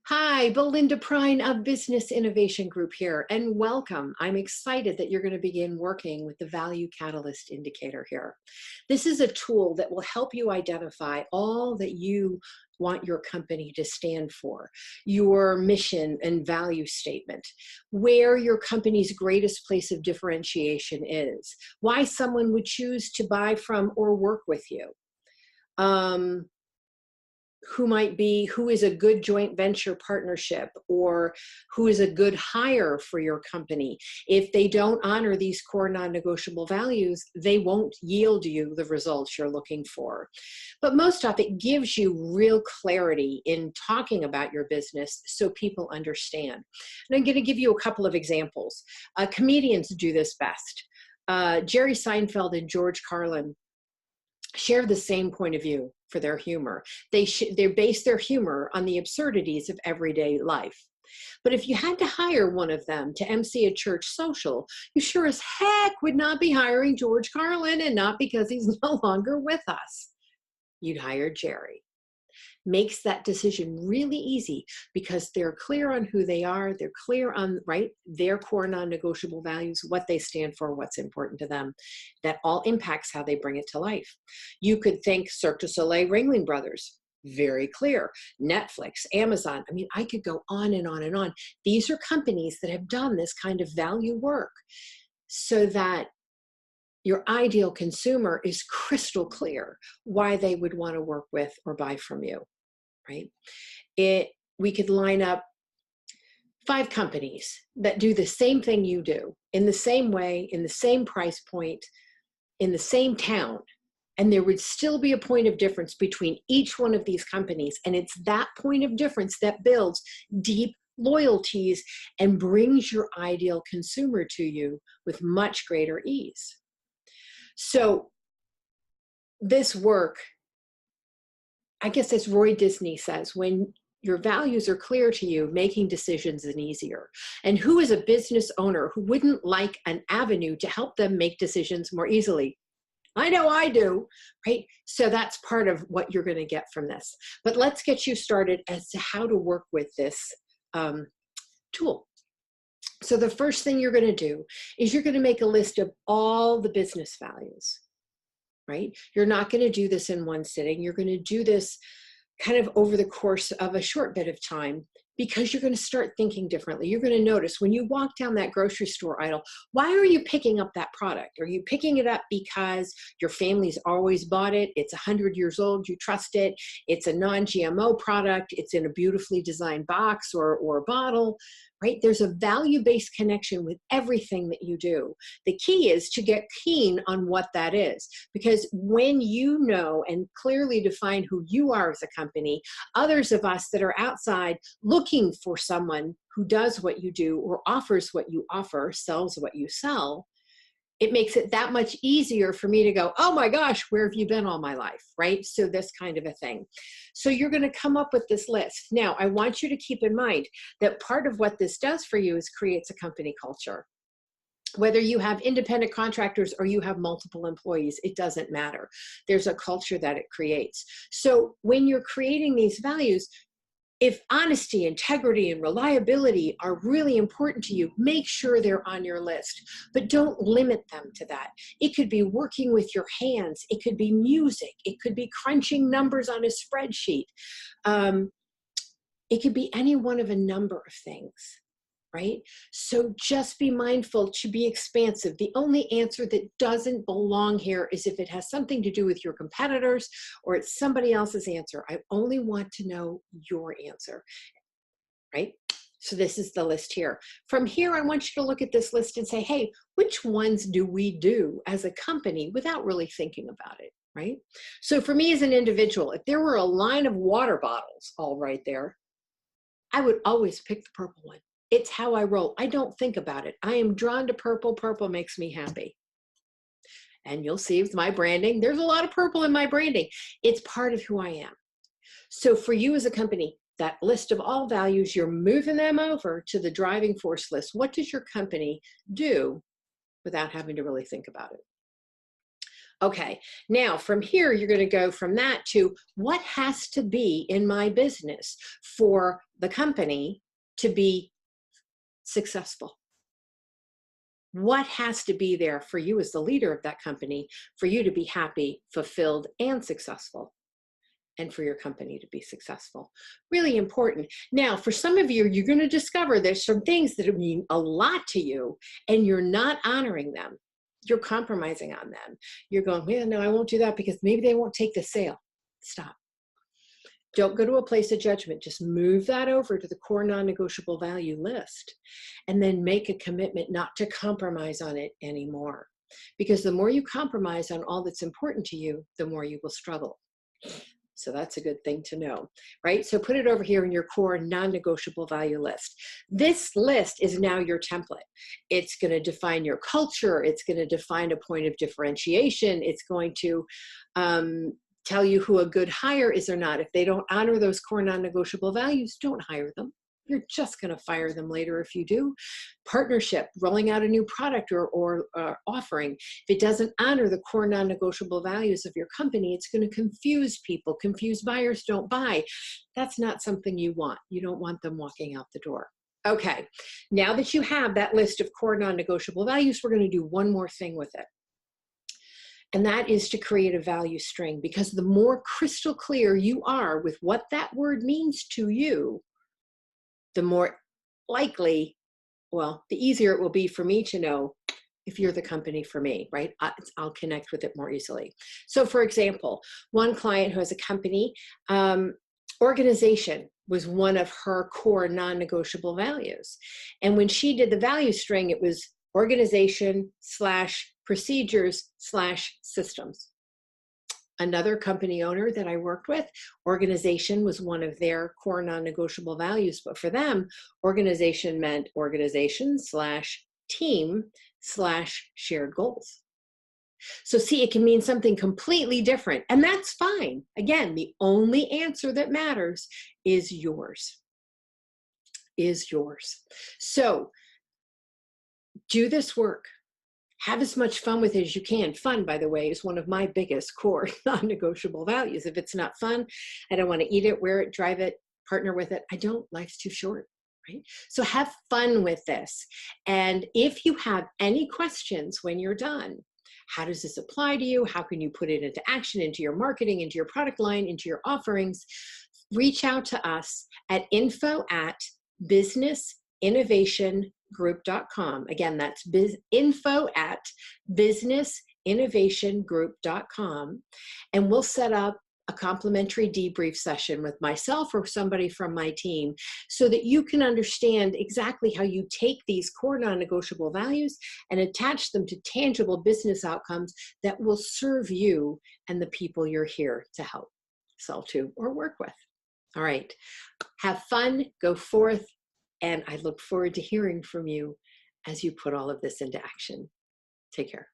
Hi, Belinda Prine of Business Innovation Group here, and welcome. I'm excited that you're going to begin working with the Value Catalyst Indicator here. This is a tool that will help you identify all that you want your company to stand for, your mission and value statement, where your company's greatest place of differentiation is, why someone would choose to buy from or work with you. Um, who is a good joint venture partnership, or who is a good hire for your company. If they don't honor these core non-negotiable values, they won't yield you the results you're looking for. But most of it gives you real clarity in talking about your business so people understand. And I'm going to give you a couple of examples. Comedians do this best. Jerry Seinfeld and George Carlin share the same point of view for their humor. They base their humor on the absurdities of everyday life. But if you had to hire one of them to MC a church social, you sure as heck would not be hiring George Carlin, and not because he's no longer with us. You'd hire Jerry. Makes that decision really easy because they're clear on who they are. They're clear on their core non-negotiable values, what they stand for, what's important to them. That all impacts how they bring it to life. You could think Cirque du Soleil, Ringling Brothers, very clear. Netflix, Amazon. I mean, I could go on and on and on. These are companies that have done this kind of value work so that your ideal consumer is crystal clear why they would want to work with or buy from you, right? We could line up 5 companies that do the same thing you do, in the same way, in the same price point, in the same town, and there would still be a point of difference between each one of these companies. And it's that point of difference that builds deep loyalties and brings your ideal consumer to you with much greater ease. So this work, I guess as Roy Disney says, when your values are clear to you, making decisions is easier. And who is a business owner who wouldn't like an avenue to help them make decisions more easily? I know I do, right? So that's part of what you're going to get from this. But let's get you started as to how to work with this tool. So the first thing you're going to do is you're going to make a list of all the business values, right? You're not going to do this in one sitting. You're going to do this kind of over the course of a short bit of time, because you're going to start thinking differently. You're going to notice when you walk down that grocery store aisle, why are you picking up that product? Are you picking it up because your family's always bought it? It's 100 years old, you trust it. It's a non-GMO product. It's in a beautifully designed box or bottle, right? There's a value-based connection with everything that you do. The key is to get keen on what that is, because when you know and clearly define who you are as a company, others of us that are outside looking for someone who does what you do or offers what you offer, sells what you sell, it makes it that much easier for me to go, oh my gosh, where have you been all my life, right? So this kind of a thing. So you're going to come up with this list. Now, I want you to keep in mind that part of what this does for you is creates a company culture. Whether you have independent contractors or you have multiple employees, it doesn't matter. There's a culture that it creates. So when you're creating these values, if honesty, integrity, and reliability are really important to you, make sure they're on your list, but don't limit them to that. It could be working with your hands. It could be music. It could be crunching numbers on a spreadsheet. It could be any one of a number of things, right? So just be mindful to be expansive. The only answer that doesn't belong here is if it has something to do with your competitors or it's somebody else's answer. I only want to know your answer, right? So this is the list here. From here, I want you to look at this list and say, hey, which ones do we do as a company without really thinking about it, right? So for me as an individual, if there were a line of water bottles all right there, I would always pick the purple one. It's how I roll. I don't think about it. I am drawn to purple. Purple makes me happy. And you'll see with my branding, there's a lot of purple in my branding. It's part of who I am. So for you as a company, that list of all values, you're moving them over to the driving force list. What does your company do without having to really think about it? Okay, now from here, you're going to go from that to what has to be in my business for the company to be successful. What has to be there for you as the leader of that company for you to be happy, fulfilled, and successful, and for your company to be successful? Really important. Now, for some of you, you're going to discover there's some things that mean a lot to you, and you're not honoring them. You're compromising on them. You're going, well, no, I won't do that because maybe they won't take the sale. Stop. Don't go to a place of judgment. Just move that over to the core non-negotiable value list and then make a commitment not to compromise on it anymore. Because the more you compromise on all that's important to you, the more you will struggle. So that's a good thing to know, right? So put it over here in your core non-negotiable value list. This list is now your template. It's going to define your culture. It's going to define a point of differentiation. It's going to tell you who a good hire is or not. If they don't honor those core non-negotiable values, don't hire them. You're just going to fire them later if you do. Partnership, rolling out a new product or offering. If it doesn't honor the core non-negotiable values of your company, it's going to confuse people. Confused buyers don't buy. That's not something you want. You don't want them walking out the door. Okay, now that you have that list of core non-negotiable values, we're going to do one more thing with it. And that is to create a value string, because the more crystal clear you are with what that word means to you, the more likely, well, the easier it will be for me to know if you're the company for me, right? I'll connect with it more easily. So for example, one client who has a company, organization was one of her core non-negotiable values. And when she did the value string, it was organization / procedures / systems. Another company owner that I worked with, organization was one of their core non-negotiable values, but for them, organization meant organization / team / shared goals. So see, it can mean something completely different, and that's fine. Again, the only answer that matters is yours. Is yours. So do this work. Have as much fun with it as you can. Fun, by the way, is one of my biggest core non-negotiable values. If it's not fun, I don't want to eat it, wear it, drive it, partner with it. I don't. Life's too short, right? So have fun with this. And if you have any questions when you're done, how does this apply to you? How can you put it into action, into your marketing, into your product line, into your offerings? Reach out to us at info@businessinnovationgroup.com. Again, that's info@businessinnovationgroup.com. And we'll set up a complimentary debrief session with myself or somebody from my team so that you can understand exactly how you take these core non-negotiable values and attach them to tangible business outcomes that will serve you and the people you're here to help sell to or work with. All right. Have fun, go forth, and I look forward to hearing from you as you put all of this into action. Take care.